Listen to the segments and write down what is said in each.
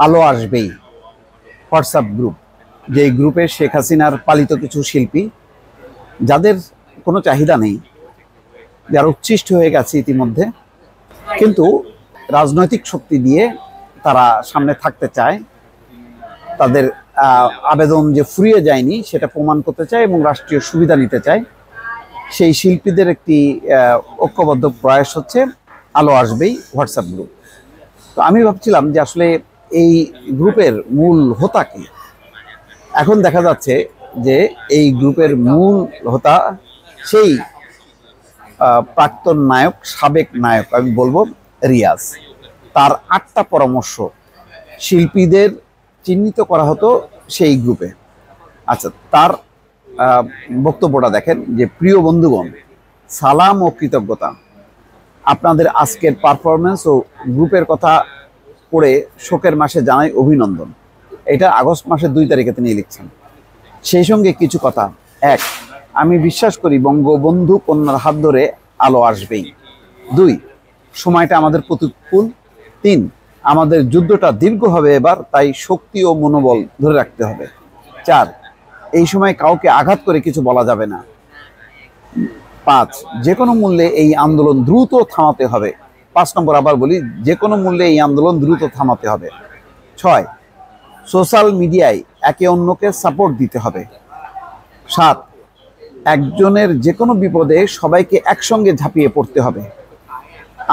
আলো আসবেই WhatsApp group, যে গ্রুপে শেখ হাসিনার পালিত কিছু শিল্পী যাদের কোনো চাহিদা নেই, যারা উচ্ছিষ্ট হয়ে গেছে ইতিমধ্যে, কিন্তু রাজনৈতিক শক্তি দিয়ে তারা সামনে থাকতে চায়, তাদের আবেদন যে ফুরিয়ে যায়নি সেটা প্রমাণ করতে চায় এবং রাষ্ট্রীয় সুবিধা নিতে চায়। সেই শিল্পীদের একটি ঐক্যবদ্ধ প্রয়াস হচ্ছে আলো আসবেই হোয়াটসঅ্যাপ গ্রুপ। তো আমি ভাবছিলাম যে আসলে এই গ্রুপের মূল হোতা কি। এখন দেখা যাচ্ছে যে এই গ্রুপের মূল হোতা সেই প্রাক্তন নায়ক, সাবেক নায়ক আমি বলবো রিয়াজ। তার 8টা পরামর্শ শিল্পীদের চিহ্নিত করা হতো সেই গ্রুপে। আচ্ছা, তার বক্তব্যটা দেখেন যে, প্রিয় বন্ধুগণ, সালাম ও কৃতজ্ঞতা। আপনাদের আজকের পারফরমেন্স ও গ্রুপের কথা পড়ে শোকের মাসে জানাই অভিনন্দন। এটা আগস্ট মাসের 2 তারিখে তিনি লিখছেন। সেই সঙ্গে কিছু কথা। 1, আমি বিশ্বাস করি বঙ্গবন্ধু কন্যার হাত ধরে আলো আসবেই। 2, সময়টা আমাদের প্রতিকূল। 3, আমাদের যুদ্ধটা দীর্ঘ হবে এবার, তাই শক্তি ও মনোবল ধরে রাখতে হবে। 4, এই সময় কাউকে আঘাত করে কিছু বলা যাবে না। 5, যে কোনো মূল্যে এই আন্দোলন দ্রুত থামাতে হবে। 5 নম্বর আবার বলি, যে কোনো মূল্যে এই আন্দোলন দ্রুত থামাতে হবে। 6, সোশ্যাল মিডিয়ায় একে অন্যকে সাপোর্ট দিতে হবে। 7, একজনের যে কোনো বিপদে সবাইকে একসঙ্গে ঝাঁপিয়ে পড়তে হবে।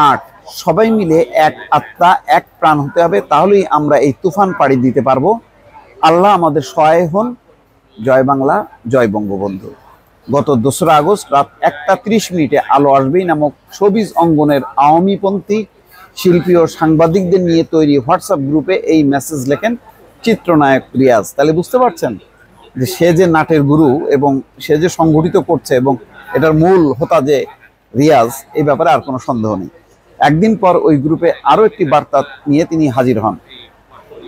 8, সবাই মিলে এক আত্মা, এক প্রাণ হতে হবে, তাহলেই আমরা এই তুফান পাড়ি দিতে পারবো। আল্লাহ আমাদের সহায় হন। জয় বাংলা, জয় বঙ্গবন্ধু। গত 2রা আগস্ট রাত 1টা 30 আলো আসবেই নামক শোবিজ অঙ্গনের আওয়ামীপন্থী শিল্পী ও সাংবাদিকদের নিয়ে তৈরি হোয়াটসঅ্যাপ গ্রুপে এই মেসেজ লেখেন চিত্রনায়ক রিয়াজ। তাহলে বুঝতে পারছেন যে সে যে নাটের গুরু এবং সে যে সংগঠিত করছে এবং এটার মূল হোতা যে রিয়াজ, এই ব্যাপারে আর কোনো সন্দেহ নেই। একদিন পর ওই গ্রুপে আরও একটি বার্তা নিয়ে তিনি হাজির হন।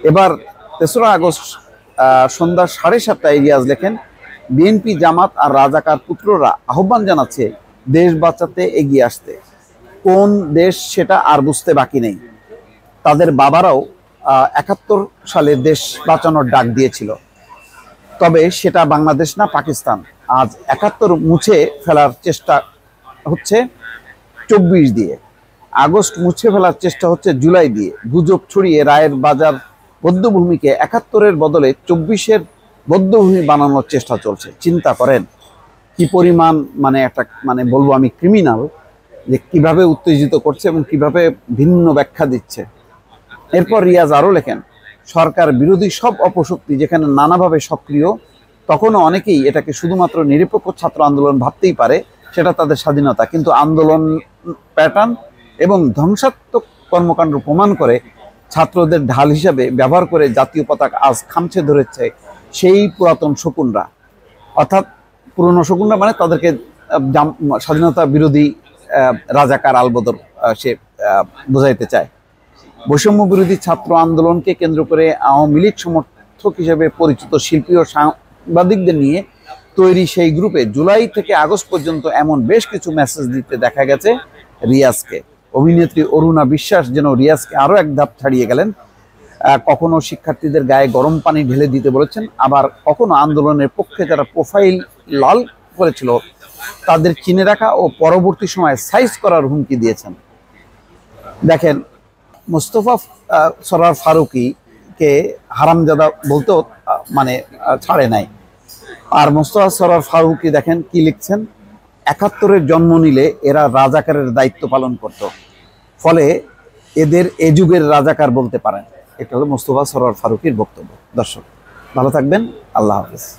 এবার 3রা আগস্ট সন্ধ্যা 7:30 রিয়াজ লেখেন, বিএনপি, জামাত আর রাজাকার পুত্ররা আহ্বান জানাচ্ছে দেশ বাঁচাতে এগিয়ে আসতে। কোন দেশ সেটা আর বুঝতে বাকি নেই। তাদের বাবারাও 71 সালে দেশ বাঁচানোর ডাক দিয়েছিল, তবে সেটা বাংলাদেশ না, পাকিস্তান। আজ 71 মুছে ফেলার চেষ্টা হচ্ছে 24 দিয়ে, আগস্ট মুছে ফেলার চেষ্টা হচ্ছে জুলাই দিয়ে। গুজব ছড়িয়ে রায়ের বাজার বধ্যভূমিকে 71-এর বদলে 24-এর বধ্যভূমি বানানোর চেষ্টা চলছে। চিন্তা করেন কি পরিমাণ একটা বলবো আমি ক্রিমিনাল, যে কিভাবে উত্তেজিত করছে এবং কিভাবে ভিন্ন ব্যাখ্যা দিচ্ছে। এরপর রিয়াজ আরও লেখেন, সরকার বিরোধী সব অপশক্তি যেখানে নানাভাবে সক্রিয়, তখনও অনেকেই এটাকে শুধুমাত্র নিরপেক্ষ ছাত্র আন্দোলন ভাবতেই পারে, সেটা তাদের স্বাধীনতা। কিন্তু আন্দোলন প্যাটার্ন এবং ধ্বংসাত্মক কর্মকাণ্ড প্রমাণ করে ছাত্রদের ঢাল হিসাবে ব্যবহার করে জাতীয় পতাকা আজ খামছে ধরেছে সেই পুরাতন শকুনরা। অর্থাৎ পুরনো শকুনরা মানে তাদেরকে স্বাধীনতা বিরোধী রাজাকার আলবদর সে বোঝাইতে চায়। বৈষম্য বিরোধী ছাত্র আন্দোলনকে কেন্দ্র করে আওয়ামী লীগ সমর্থক হিসেবে পরিচিত শিল্পী ও সাংবাদিকদের নিয়ে তৈরি সেই গ্রুপে জুলাই থেকে আগস্ট পর্যন্ত এমন বেশ কিছু মেসেজ দিতে দেখা গেছে রিয়াজকে। অভিনেত্রী অরুণা বিশ্বাস যেন রিয়াজকে আরও এক ধাপ ছাড়িয়ে গেলেন। কখনো শিক্ষার্থীদের গায়ে গরম পানি ঢেলে দিতে বলেছেন, আবার কখনো আন্দোলনের পক্ষে যারা প্রোফাইল লাল করেছিল তাদের চিনে রাখা ও পরবর্তী সময়ে সাইজ করার হুমকি দিয়েছেন। দেখেন, মোস্তফা সরোয়ার ফারুকীকে হারামজাদা বলতেও ছাড়ে নাই। আর মোস্তফা সরোয়ার ফারুকী দেখেন কি লিখছেন, 71-এর জন্ম নিলে এরা রাজাকারের দায়িত্ব পালন করত, ফলে এদের এ যুগের রাজাকার বলতে পারেন। এটা হলো মোস্তফা সরোয়ার ফারুকীর বক্তব্য। দর্শক ভালো থাকবেন, আল্লাহ হাফেজ।